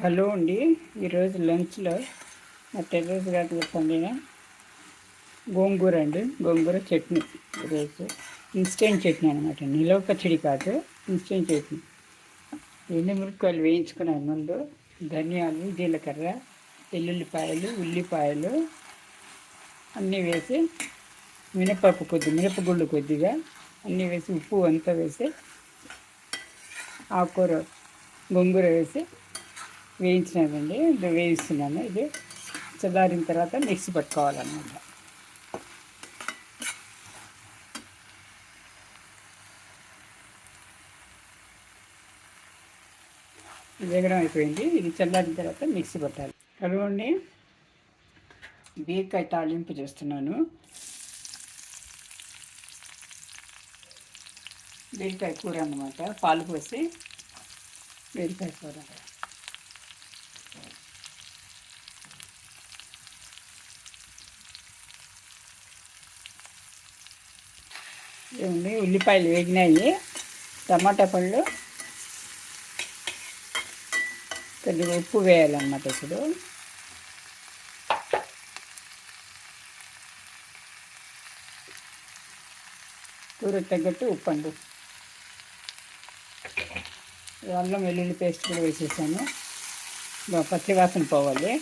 Hello అండి. ఈరోజు లంచ్లో మా టెర్రస్ గార్డెన్లో పండిన గోంగూర అండి, గోంగూర చట్నీ. ఈరోజు ఇన్స్టెంట్ చట్నీ అనమాట, నిలవ పచ్చడి కాదు, ఇన్స్టెంట్ చట్నీ. ఎండుమిరపకాయలు వేయించుకున్నాను ముందు, ధనియాలు, జీలకర్ర, వెల్లుల్లిపాయలు, ఉల్లిపాయలు అన్నీ వేసి, మినపగుళ్ళు కొద్దిగా అన్నీ వేసి, ఉప్పు అంతా వేసి, ఆకుకూర గోంగూర వేసి వేయించినానండి. ఇది వేయిస్తున్నాను. ఇది చల్లారిన తర్వాత మిక్సీ పట్టుకోవాలన్నమాట. వేగడం అయిపోయింది. ఇది చల్లారిన తర్వాత మిక్సీ పట్టాలి. కలువండి. బీరకాయ తాలింపు చేస్తున్నాను. బీరకాయ కూర అన్నమాట, పాలు పోసి బీరకాయ కూర. ఏముంది, ఉల్లిపాయలు వేగినాయి, టమాటా పళ్ళు, కొద్దిగా ఉప్పు వేయాలన్నమాట. ఇప్పుడు కూరకు తగ్గట్టు ఉప్పు అండి. అల్లం వెల్లుల్లి పేస్ట్ కూడా వేసేసాను. పచ్చివాసన పోవాలి.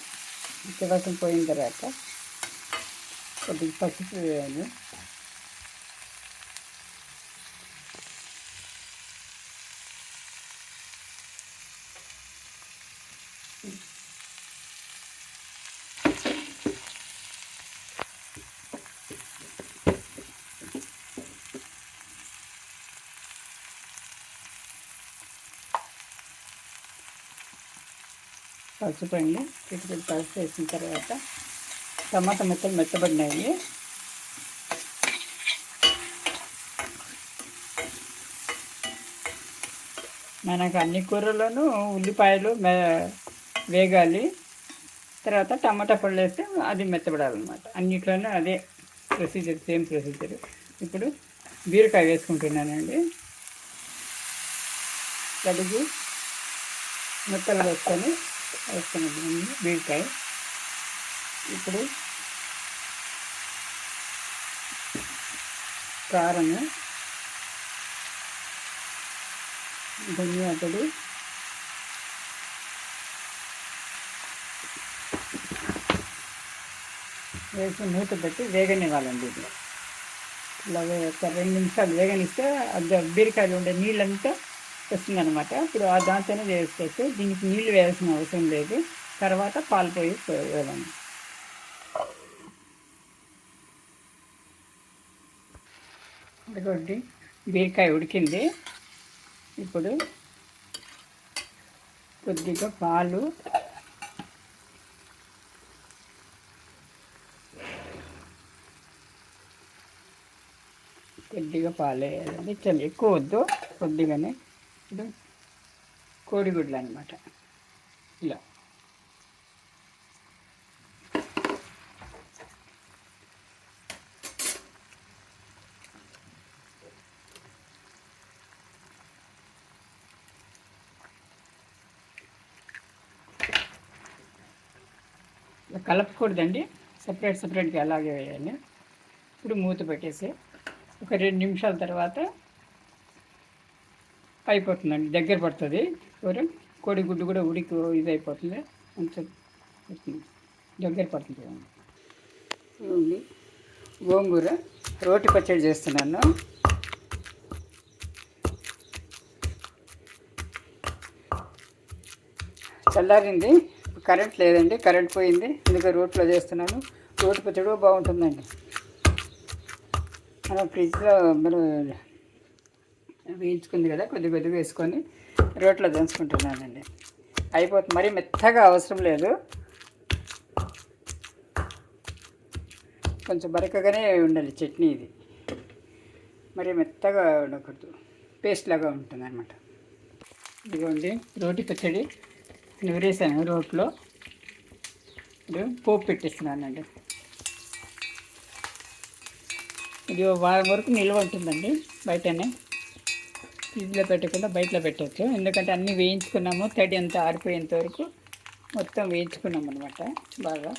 పచ్చివాసన పోయిన తర్వాత కొద్దిగా పసుపు వేయాలి. పసుపండి, చిటికెడు పసుపు వేసిన తర్వాత టమాటా ముక్కలు మెత్తబడినాయి. మనకు అన్ని కూరల్లోనూ ఉల్లిపాయలు వేగాలి. తర్వాత టమాటా పళ్ళు వేస్తే అది మెత్తబడాలన్నమాట. అన్నిట్లోనూ అదే ప్రొసీజర్, సేమ్ ప్రొసీజర్. ఇప్పుడు బీరకాయ వేసుకుంటున్నానండి. కడుగు ముక్కలు వేసుకున్నాను బీరకాయ. ఇప్పుడు కారము, ధనియా పొడి, వేసి మూత పెట్టి వేగనివ్వాలండి. ఇది ఇలా ఒక 2 నిమిషాలు వేగనిస్తే అది బీరకాయలు ఉండే నీళ్ళంతా వస్తుందన్నమాట. ఇప్పుడు ఆ దాంతోనే వేసుకోవచ్చు. దీనికి నీళ్ళు వేయాల్సిన అవసరం లేదు. తర్వాత పాలు పోయి వేయాలి. ఇదిగోండి, బీరకాయ ఉడికింది. ఇప్పుడు కొద్దిగా పాలు, వేయాలండి. చాలా ఎక్కువ వద్దు, కొద్దిగానే. ఇప్పుడు కోడిగుడ్లు అనమాట. ఇలా కలపకూడదండి, సపరేట్గా అలాగే వేయాలి. ఇప్పుడు మూత పెట్టేసి ఒక 2 నిమిషాల తర్వాత అయిపోతుందండి, దగ్గర పడుతుంది కూర. కోడిగుడ్డు కూడా ఉడికి ఇది అయిపోతుంది, కొంచెం దగ్గర పడుతుంది. గోంగూర రోటి పచ్చడి చేస్తున్నాను. చల్లారింది. కరెంట్ లేదండి, కరెంట్ పోయింది, అందుకే రోట్లో చేస్తున్నాను. రోటి పచ్చడి బాగుంటుందండి. మనం ఫ్రిడ్జ్లో మనం వేయించుకుంది కదా, కొద్దిగా వేసుకొని రోట్లో దంచుకుంటున్నానండి. అయిపోతుంది. మరీ మెత్తగా అవసరం లేదు, కొంచెం బరకగానే ఉండాలి చట్నీ. ఇది మరి మెత్తగా ఉండకూడదు, పేస్ట్ లాగా ఉంటుంది అన్నమాట. ఇదిగోండి, రోటి పచ్చడి నూరేసాను రోట్లో. పోపు పెట్టేస్తున్నానండి. ఇది వారం వరకు నిల్వ ఉంటుందండి. బయటనే ఫ్రిడ్జ్లో పెట్టకుండా బయటలో పెట్టవచ్చు. ఎందుకంటే అన్నీ వేయించుకున్నాము, తడి అంతా ఆరిపోయేంత వరకు మొత్తం వేయించుకున్నాం అనమాట బాగా.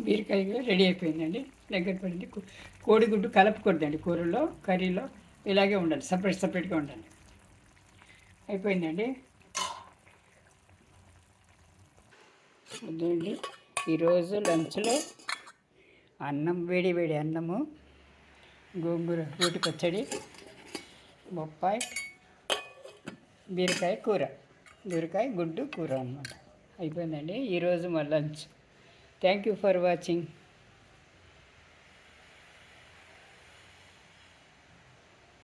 బీరకాయ కూడా రెడీ అయిపోయిందండి, దగ్గర పడింది. కోడిగుడ్డు కలపకూడదండి కూరలో, కర్రీలో ఇలాగే ఉండాలి, సపరేట్గా ఉండాలి. అయిపోయిందండి. అదండి ఈరోజు లంచ్లో అన్నం, వేడి వేడి అన్నము, గోంగూర రోటి పచ్చడి, బొప్పాయి, బీరకాయ కూర, బీరకాయ గుడ్డు కూర అనమాట. అయిపోయిందండి ఈరోజు మా lunch. Thank you for watching.